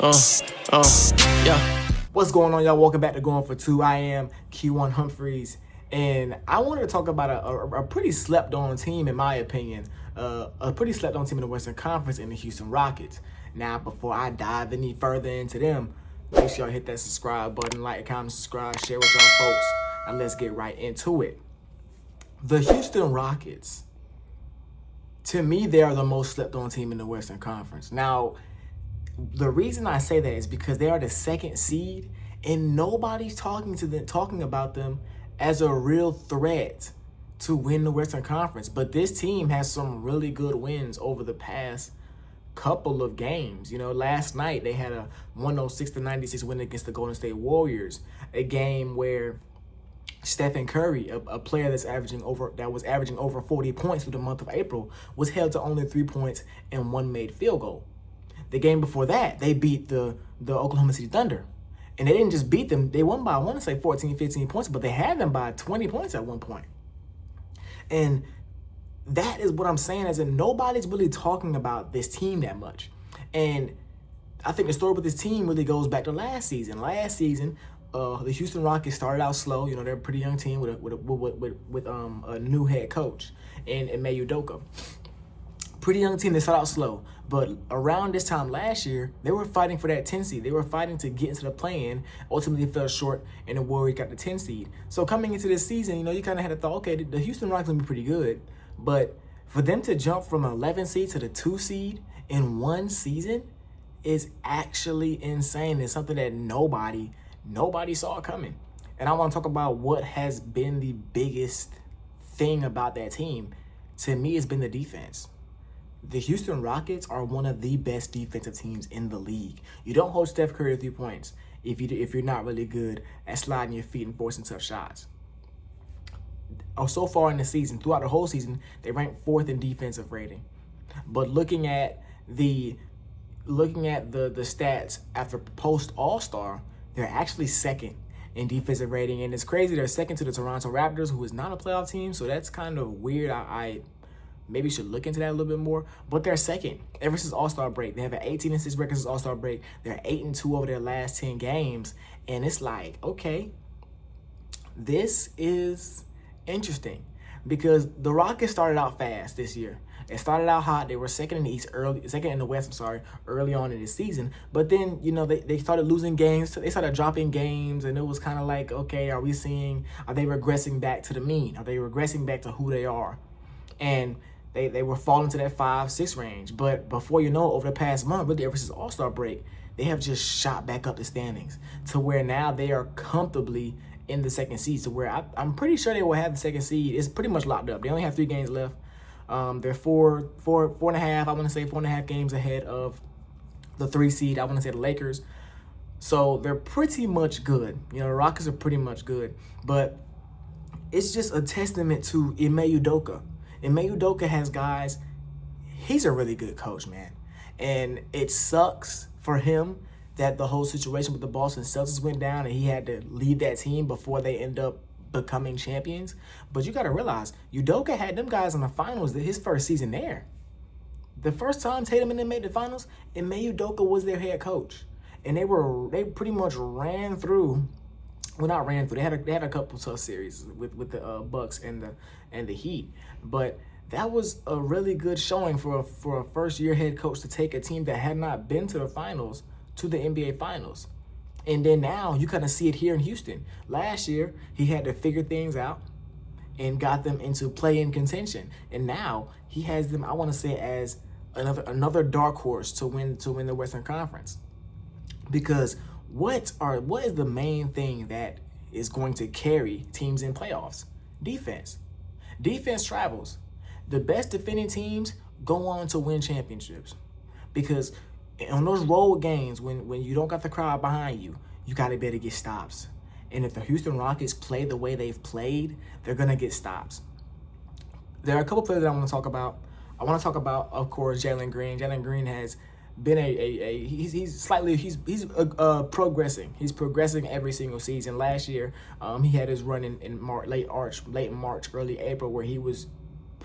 Yeah. What's going on, y'all? Welcome back to Going for Two. I am Q1 Humphreys, and I wanted to talk about a pretty slept-on team, in my opinion. A pretty slept-on team in the Western Conference in the Houston Rockets. Now, before I dive any further into them, make sure y'all hit that subscribe button, like, comment, subscribe, share with y'all folks, and let's get right into it. The Houston Rockets, to me, they are the most slept-on team in the Western Conference. Now, the reason I say that is because they are the second seed, and nobody's talking about them as a real threat to win the Western Conference. But this team has some really good wins over the past couple of games. You know, last night they had a 106-96 win against the Golden State Warriors, a game where Steph Curry, a player was averaging over 40 points through the month of April, was held to only 3 points and one made field goal. The game before that, they beat the Oklahoma City Thunder. And they didn't just beat them. They won by, I want to say, 14, 15 points, but they had them by 20 points at one point. And that is what I'm saying, as in nobody's really talking about this team that much. And I think the story with this team really goes back to last season. Last season, the Houston Rockets started out slow. You know, they're a pretty young team with a new head coach in Ime Udoka. Pretty young team. They started out slow, but around this time last year, they were fighting for that 10 seed. They were fighting to get into the play-in. Ultimately, fell short, and the Warriors got the 10 seed. So coming into this season, you know, you kind of had a thought, okay, the Houston Rockets gonna be pretty good, but for them to jump from an 11 seed to the 2 seed in one season is actually insane. It's something that nobody saw coming. And I want to talk about what has been the biggest thing about that team. To me, it's been the defense. The Houston Rockets are one of the best defensive teams in the league. You don't hold Steph Curry to 3 points if you're not really good at sliding your feet and forcing tough shots. So far in the season, throughout the whole season, they ranked 4th in defensive rating. But looking at the stats after post All-Star, they're actually 2nd in defensive rating, and it's crazy. They're 2nd to the Toronto Raptors, who is not a playoff team, so that's kind of weird. I maybe should look into that a little bit more. But they're 2nd ever since All-Star break. They have an 18-6 record since All-Star break. They're 8-2 over their last 10 games. And it's like, okay, this is interesting because the Rockets started out fast this year. They started out hot. They were 2nd in the East, second in the West, early on in the season. But then, you know, they started losing games. They started dropping games, and it was kind of like, okay, are they regressing back to the mean? Are they regressing back to who they are? And they were falling to that 5-6 range. But before you know it, over the past month, really ever since All-Star break, they have just shot back up the standings to where now they are comfortably in the 2nd seed. So where I'm pretty sure they will have the 2nd seed. It's pretty much locked up. They only have 3 games left. They're four and a half. I want to say 4.5 games ahead of the 3 seed. I want to say the Lakers. So they're pretty much good. You know, the Rockets are pretty much good. But it's just a testament to Ime Udoka. Ime Udoka has guys. He's a really good coach, man. And it sucks for him that the whole situation with the Boston Celtics went down and he had to leave that team before they end up becoming champions. But you got to realize, Udoka had them guys in the finals his first season there. The first time Tatum and them made the finals, Ime Udoka was their head coach. And they pretty much ran through. Well, not ran through. They had a couple tough series with the Bucks and the Heat, but that was a really good showing for a first-year head coach to take a team that had not been to the finals to the NBA Finals. And then now you kind of see it here in Houston. Last year he had to figure things out and got them into play-in contention, and now he has them, I want to say, as another dark horse to win the Western Conference. Because what is the main thing that is going to carry teams in playoffs? Defense. Defense travels. The best defending teams go on to win championships. Because on those road games, when you don't got the crowd behind you, you got to be able to get stops. And if the Houston Rockets play the way they've played, they're going to get stops. There are a couple players that I want to talk about. I want to talk about, of course, Jalen Green. Jalen Green has been he's progressing. He's progressing every single season. Last year, he had his run in late March, early April, where he was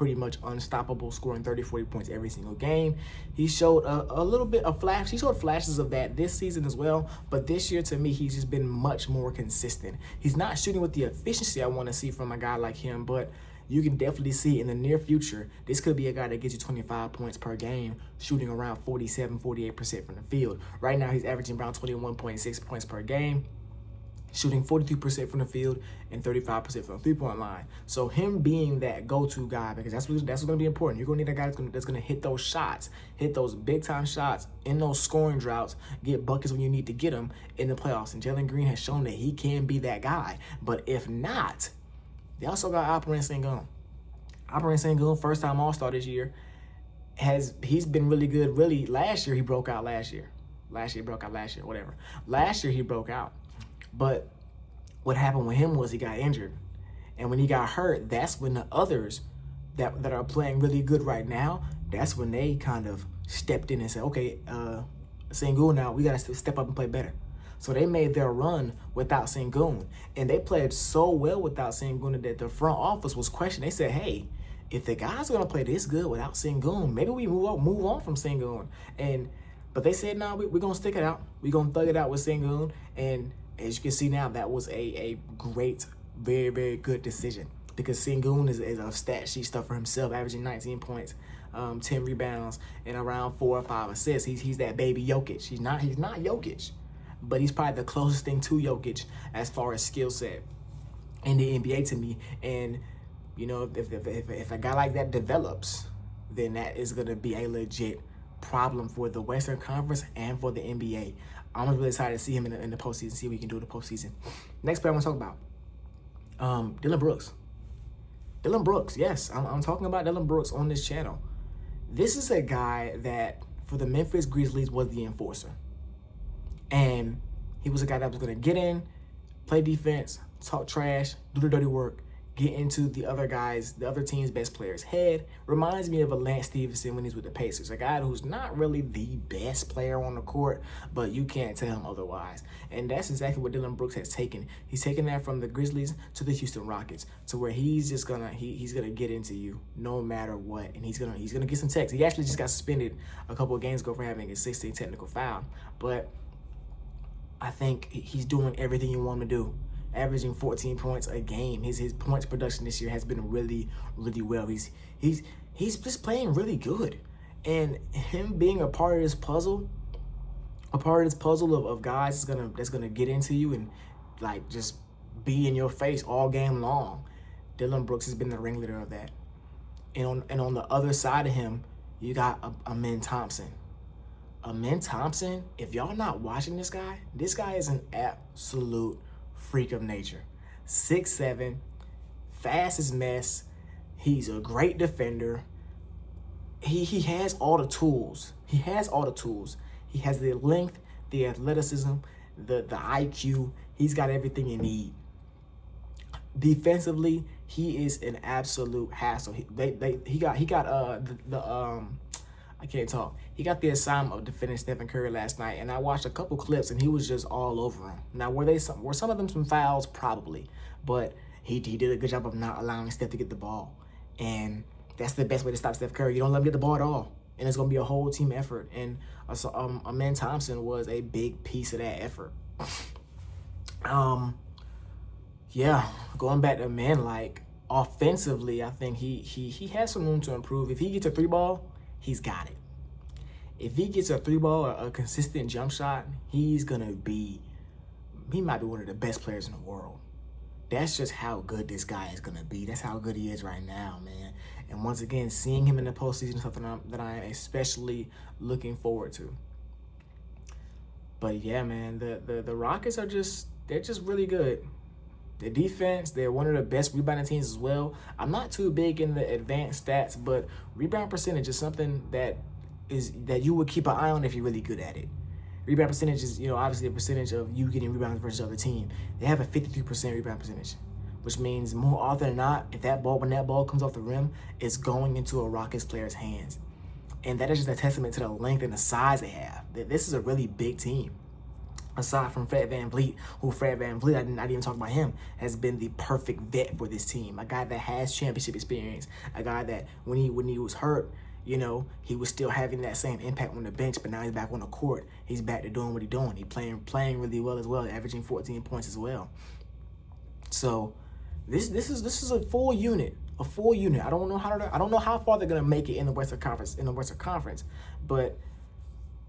pretty much unstoppable, scoring 30, 40 points every single game. He showed a little bit of flash. He showed flashes of that this season as well. But this year, to me, he's just been much more consistent. He's not shooting with the efficiency I want to see from a guy like him, but you can definitely see in the near future, this could be a guy that gets you 25 points per game, shooting around 47, 48% from the field. Right now, he's averaging around 21.6 points per game, shooting 42% from the field and 35% from the three-point line. So him being that go-to guy, because that's what's going to be important. You're going to need a guy that's going to hit those shots, hit those big-time shots in those scoring droughts, get buckets when you need to get them in the playoffs. And Jalen Green has shown that he can be that guy. But if not, they also got Alperen Sengun. Alperen Sengun, first-time All-Star this year, he's been really good. Really, last year he broke out last year. Last year he broke out. But what happened with him was he got injured. And when he got hurt, that's when the others that are playing really good right now, that's when they kind of stepped in and said, okay, Sengun now, we got to step up and play better. So they made their run without Sengun. And they played so well without Sengun that the front office was questioning. They said, hey, if the guys are going to play this good without Sengun, maybe we move on from Sengun. But they said, no, we're going to stick it out. We're going to thug it out with Sengun. And as you can see now, that was a great, very, very good decision, because Sengun is a stat sheet stuff for himself, averaging 19 points, 10 rebounds, and around 4 or 5 assists. He's that baby Jokic. He's not Jokic, but he's probably the closest thing to Jokic as far as skill set in the NBA to me. And you know, if a guy like that develops, then that is going to be a legit problem for the Western Conference and for the NBA. I'm really excited to see him in the postseason, see what he can do in the postseason. Next player I want to talk about, Dillon Brooks. Dillon Brooks, yes, I'm talking about Dillon Brooks on this channel. This is a guy that, for the Memphis Grizzlies, was the enforcer. And he was a guy that was going to get in, play defense, talk trash, do the dirty work, get into the other team's best player's head. Reminds me of a Lance Stevenson when he's with the Pacers, a guy who's not really the best player on the court, but you can't tell him otherwise. And that's exactly what Dillon Brooks has taken. He's taken that from the Grizzlies to the Houston Rockets, to where he's just gonna he's gonna get into you no matter what, and he's gonna get some techs. He actually just got suspended a couple of games ago for having a 16 technical foul, but I think he's doing everything you want him to do. Averaging 14 points a game. His points production this year has been really, really well. He's just playing really good. And him being a part of this puzzle of guys that's gonna get into you and like just be in your face all game long. Dillon Brooks has been the ringleader of that. And on the other side of him, you got Amen Thompson. Amen Thompson, if y'all not watching this guy is an absolute freak of nature. 6'7", fast as mess. He's a great defender. He has all the tools. He has the length, the athleticism, the IQ. He's got everything you need. Defensively, he is an absolute hassle. I can't talk. He got the assignment of defending Steph Curry last night, and I watched a couple clips, and he was just all over him. Now, were some of them some fouls? Probably, but he did a good job of not allowing Steph to get the ball, and that's the best way to stop Steph Curry. You don't let him get the ball at all, and it's going to be a whole team effort, and Amen Thompson was a big piece of that effort. Yeah, going back to Amen, like, offensively, I think he has some room to improve. If he gets a 3-ball, he's got it. If he gets a 3-ball or a consistent jump shot, he might be one of the best players in the world. That's just how good this guy is going to be. That's how good he is right now, man. And once again, seeing him in the postseason is something that I am especially looking forward to. But yeah, man, the Rockets they're just really good. The defense, they're one of the best rebounding teams as well. I'm not too big in the advanced stats, but rebound percentage is something that you would keep an eye on if you're really good at it. Rebound percentage is, obviously a percentage of you getting rebounds versus the other team. They have a 53% rebound percentage, which means more often than not, when that ball comes off the rim, it's going into a Rockets player's hands. And that is just a testament to the length and the size they have. This is a really big team. aside from Fred VanVleet, I didn't even talk about him, has been the perfect vet for this team. A guy that has championship experience. A guy that when he was hurt, you know, he was still having that same impact on the bench, but now he's back on the court. He's back to doing what he's doing. He's playing really well as well, averaging 14 points as well. So this is a full unit. A full unit. I don't know how far they're gonna make it in the Western Conference, but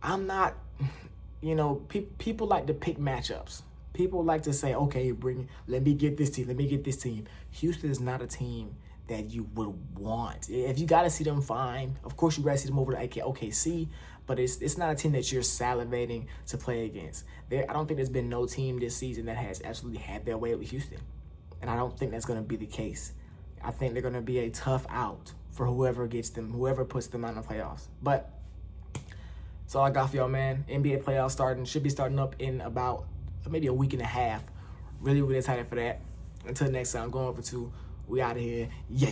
I'm not. You know, people like to pick matchups. People like to say, okay, let me get this team. Houston is not a team that you would want. If you got to see them, fine. Of course, you got to see them over to OKC, but it's not a team that you're salivating to play against. I don't think there's been no team this season that has absolutely had their way with Houston, and I don't think that's going to be the case. I think they're going to be a tough out for whoever puts them out in the playoffs. But that's all I got for y'all, man. NBA playoffs should be starting up in about maybe a week and a half. Really, really excited for that. Until next time, going over to, we out of here. Yeah.